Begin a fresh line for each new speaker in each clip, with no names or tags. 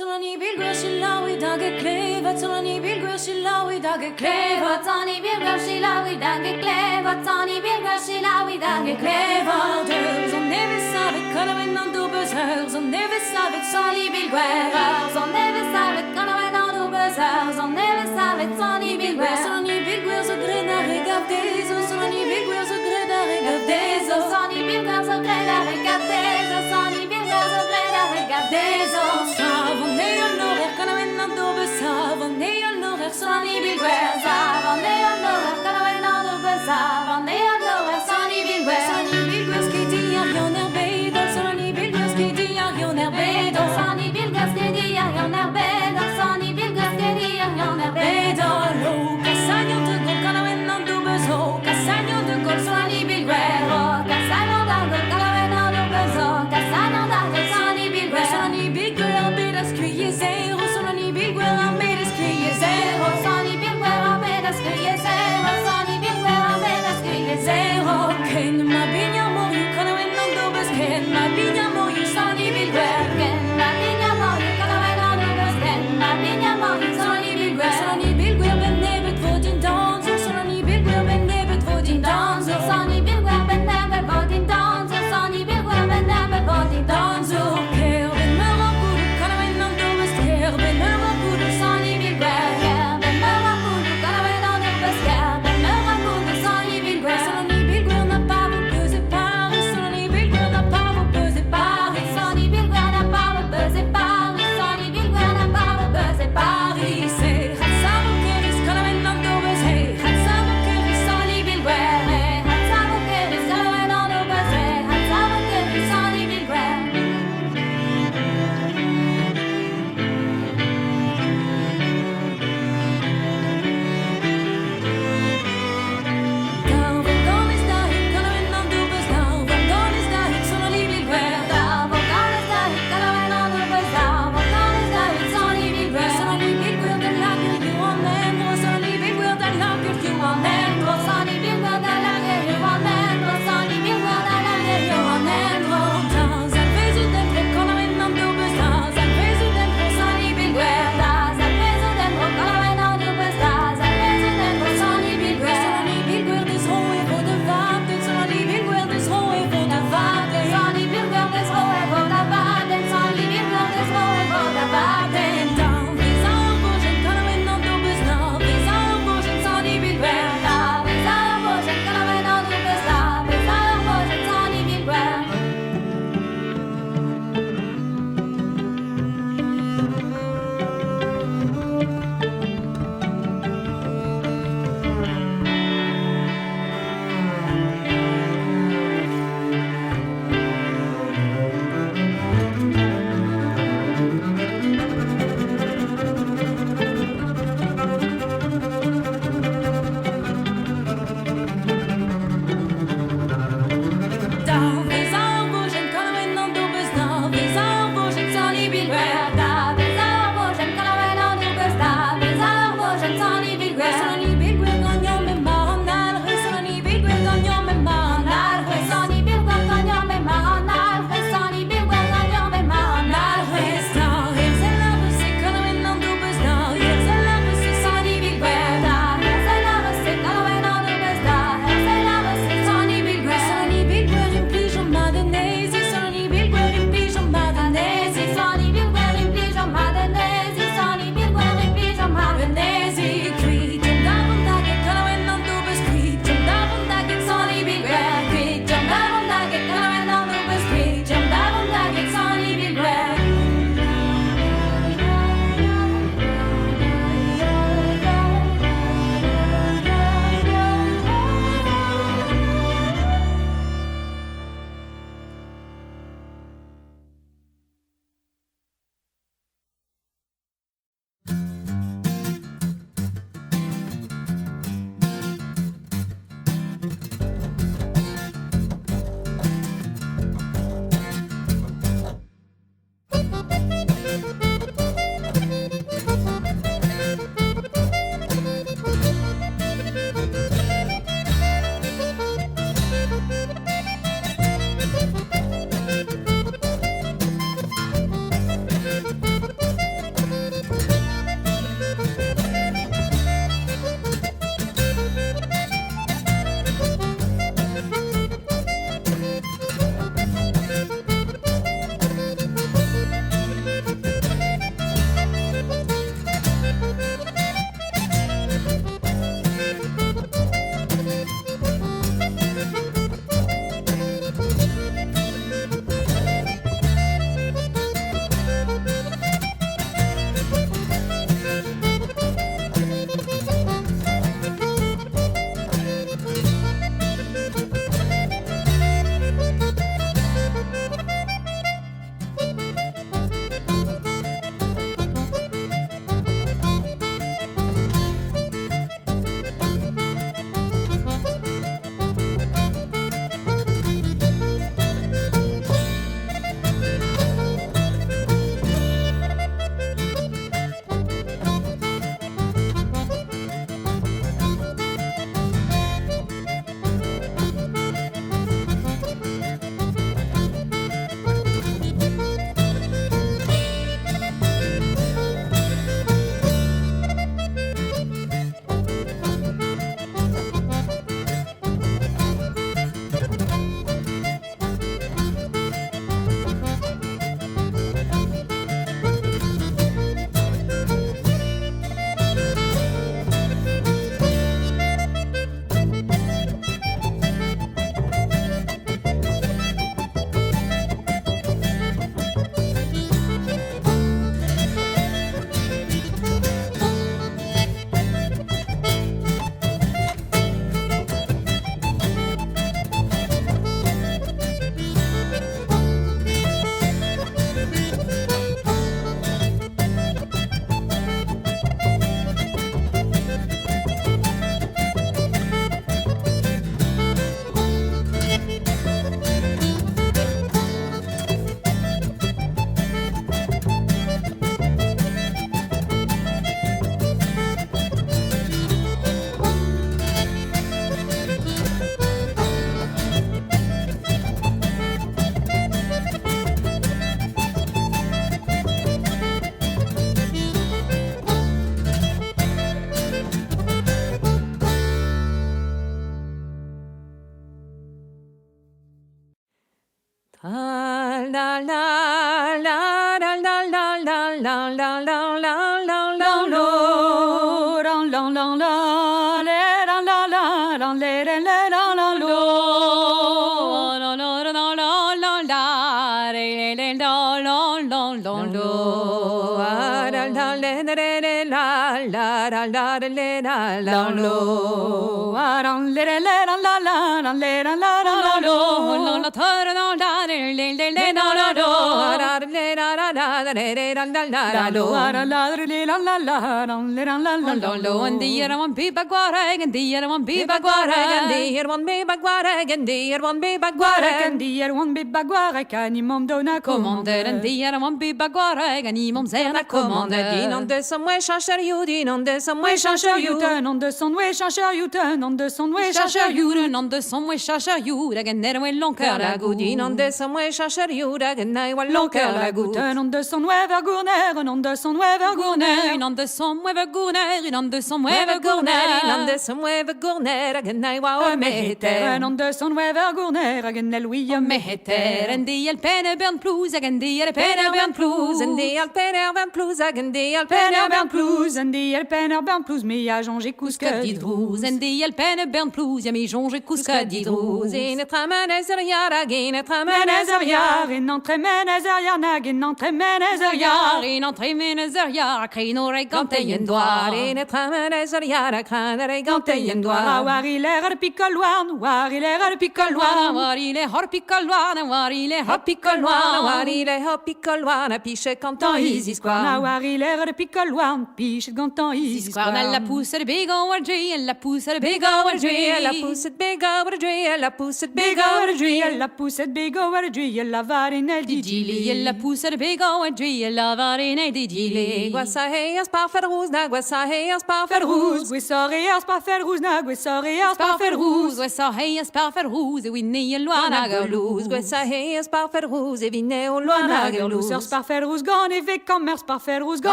Solani bilgur shilawi dage klevat, solani bilgur shilawi dage klevat, solani bilgur shilawi dage klevat, solani bilgur shilawi dage klevat. Zon nevis savet kanaven an du bezeur, zon nevis savet solani bilgur, zon nevis savet kanaven an du bezeur, zon nevis savet solani bilgur, solani bilgur zo grena regav dezo, solani bilgur zo grena regav dezo, solani bilgur zo grena regav dezo, solani bilgur zo grena regav dezo. Solani bilguer, savane allora, canaven an du savane allora, solani bilguer, solani bilguer skiti arion erbedo, solani bilguer skiti arion erbedo, solani bilguer skiti arion erbedo, solani bilguer skiti arion erbedo. Lo casagno de gol, canaven an du bezo, casagno de gol, solani bilguer, casagno de gol, canaven an du bezo, casagno de gol, solani bilguer, solani bilguer arbedas cuie zero, solani bilguer arbedas cuie zero. Solani bilguer arbedas cuie zero, solani bilguer arbedas cuie zero. Ken ma bigna moriu, canaven an du bez, ken ma bigna moriu, solani bilguer, ken ma bigna moriu, canaven an du bez, ken ma bigna moriu, solani bilguer, solani bilguer ben nebet vodin danzo, solani bilguer ben nebet vodin danzo, solani bilguer ben nebet vodin danzo, solani bilguer ben nebet vodin danzo. Ker ben merakudu, canaven an du bez, ker ben merakudu, solani bilguer, ker ben merakudu, canaven an du bez, ker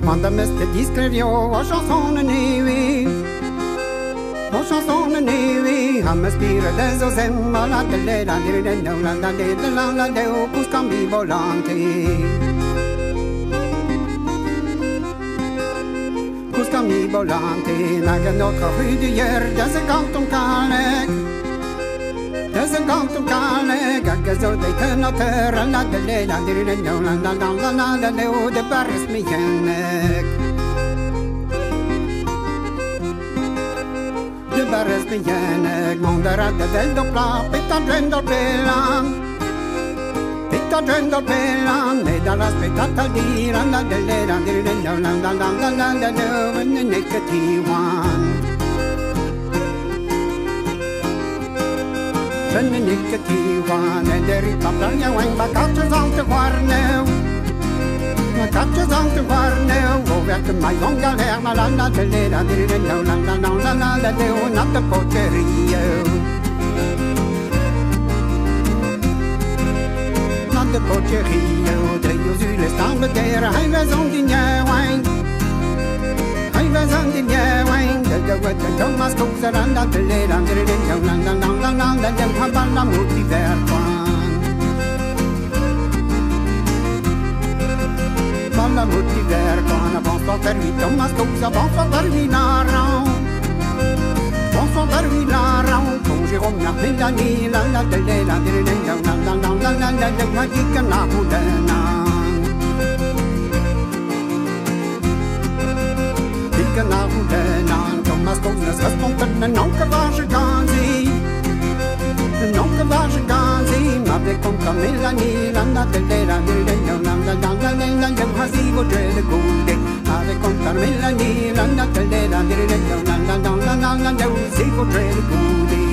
Manda mest discrerio och chanson nevi. Och chanson nevi. Han med spira des och semma la de leda de den la de la de opus cambi volante. Pus cambi volante. Naga nokka hydier des kanton Talec. Des kanton Talec. Gagzo de tenater la de leda de den la de baris mijenek. De baris mijenek. Mondera de del dopla. Pita drendor pelan. Pita drendor pelan. Me da la spettata di la de leda de den la de nekatiwan. Den nekatiwan. En der i papla wang bakatjes aan te warneu. Bakatjes aan te warneu. O werke mai longa lerma la de leda de den la de not de poterio. De pocherio de Josules stambe der hij was on die wijn hij was on die wijn de wat de Thomas kozer aan dat de leden der in lang de habala motiver van balla motiver van van per Thomas kozer van per vinara van per vinara con Jérôme la Mélanie la de leden der in de Guichen na moderne. Guichen na moderne. Thomas Kozenes respondent non que varge ganzi. Non que varge ganzi. Ma be contra Mélanie la de leda de hasivo de gulde. Ma be contra Mélanie la de leda de hasivo de gulde.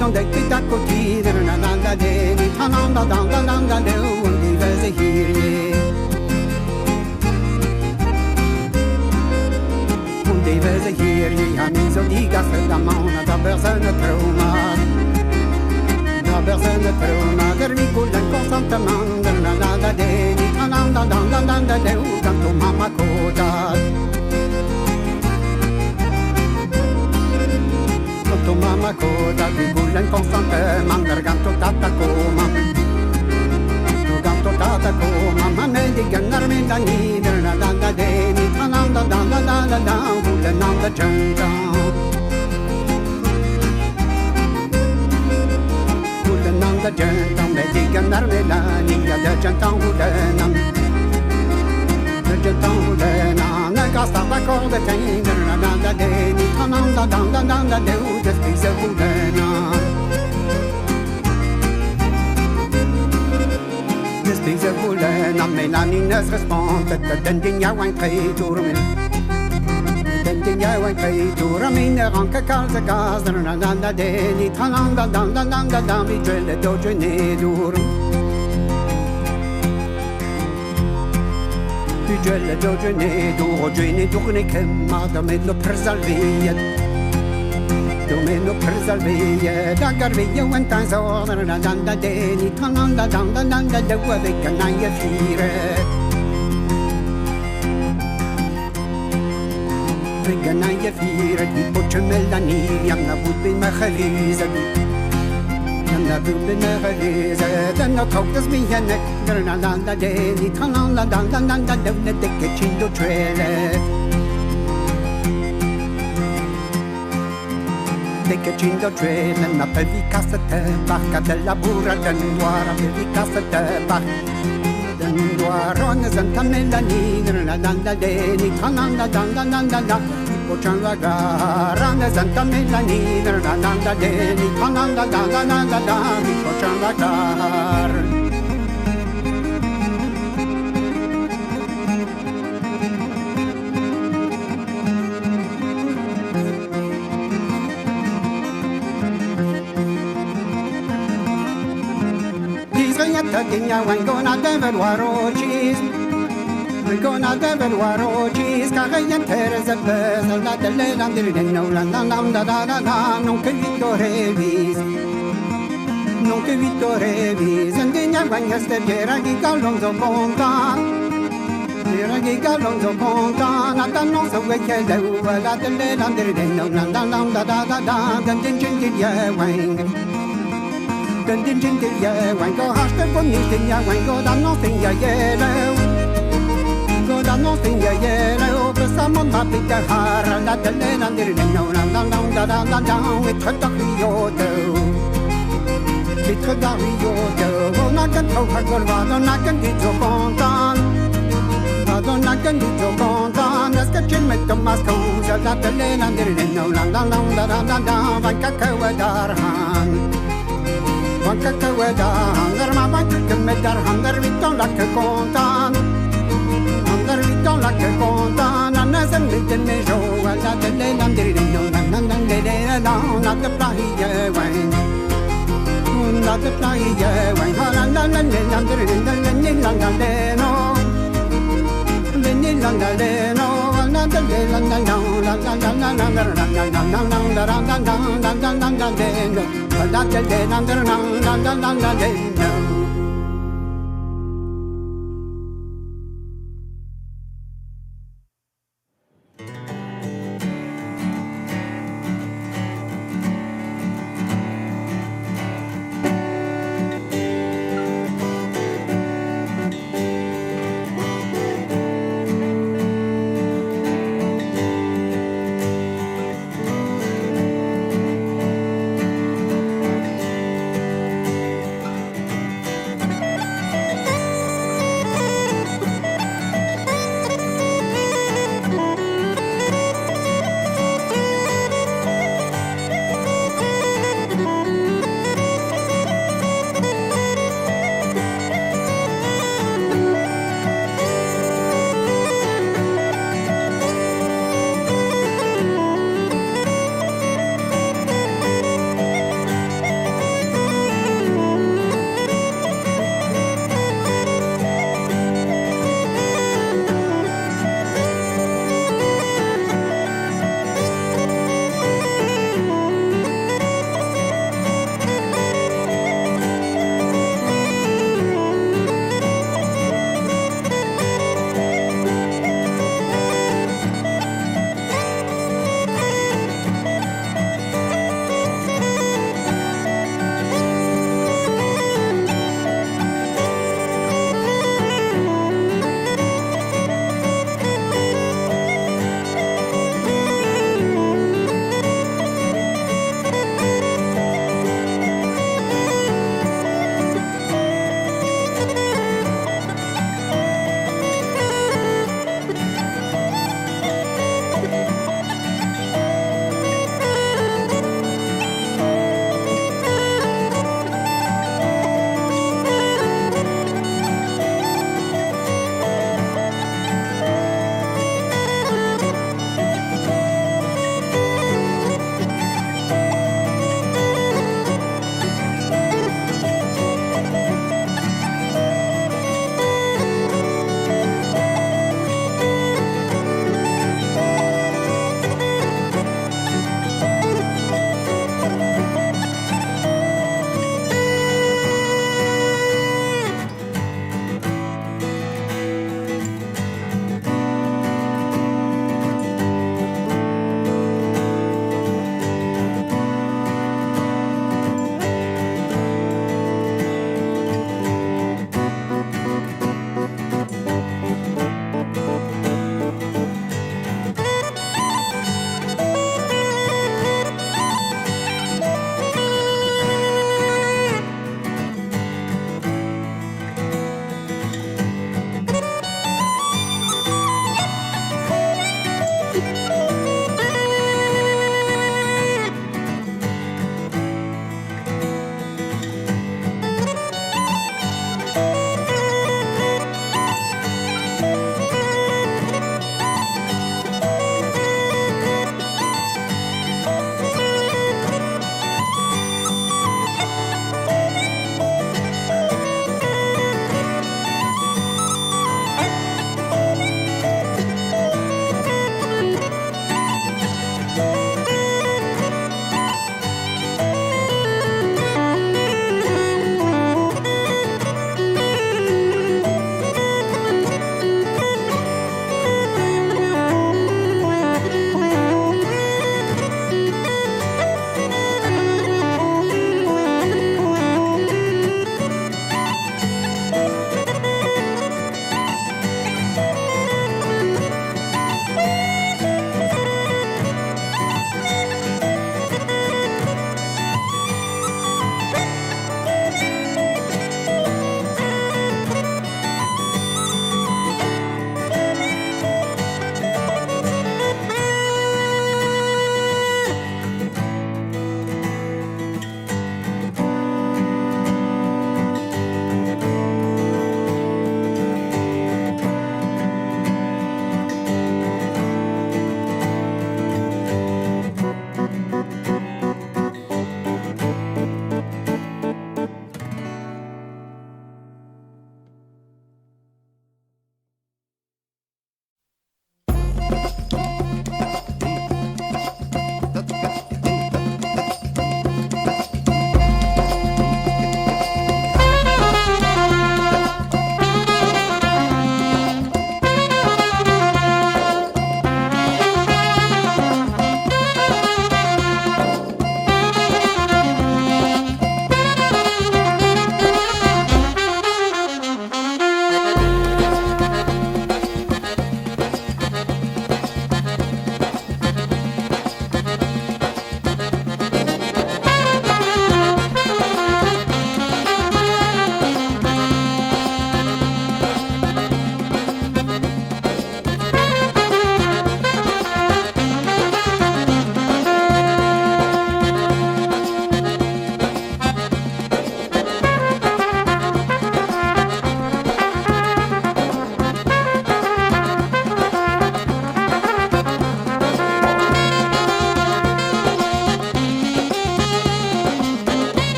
Non de kita koti der na de ni tananda de undi veze hirje undi veze hirje han so diga da mauna da persona trauma der mi kulla constantement der na de ni tananda de canto mama kota tu mama coda di bullen constantemente der ganto tata coma tu ganto tata coma ma me di ganarmi da nieder la de ni tananda da bullen nanda janta bullen nanda janta me di ganarmi la niya da janta bullen janta bullen gasta da corda tender la de ni tananda de de spisa bulena de spisa bulena me la ni nes responde de dinja wan kreatur me ranka kalza gas la de ni tananda mi gelle doje ne dur Gelle doge ne duro gene durne kemma da mello per salvia da garvia un tanzo na danda de ni tananda de wave canaya fire canaya fire di pochemella ni na budbe ma khaliza na budbe ma khaliza da kokas mi hanek na de ni tananda de che cindo trele de che cindo trele na per vi casate barca della burra d'anduara per vi casate barca d'anduara on zantamella ni na de ni tananda Pochan la gara ne zantamella ni na de ni tananda pochan la gara Dinja Wangona Develwarochis Wangona Develwarochis Karayan Teresa Beza La de Lelandrin no Landam da da da da Non che vittorevis Non che vittorevis Dinja Wangas de Pieragi Galonzo Pontan Pieragi Galonzo Pontan Nâtah non so che leu La de Lelandrin no Landam da da da da Gandin Jingia Wang Gandin Jingia Wang Go Hasta Bonistia Wang Go da nothing ya yellow Go da nothing ya yellow But someone might be the heart La de Lelandrin no Landam da da da da With her Rio Vitre d'Ario, on a qu'un trop à Golvard, on a qu'un dit au content. On a qu'un dit au content, est-ce que tu mets ton masque où je l'appelle l'Andirino, la van Kakawadarhan. Van Kakawadarhan, der ma van Kakawadarhan, der viton la que content. Der viton la que content, on a un bit de méjo, la télé l'Andirino, la de Plahie, Wayne. Nâtah Plahie, Wayne,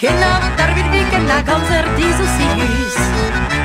Kenna, daar weer wie kenna, kan er die zo serieus.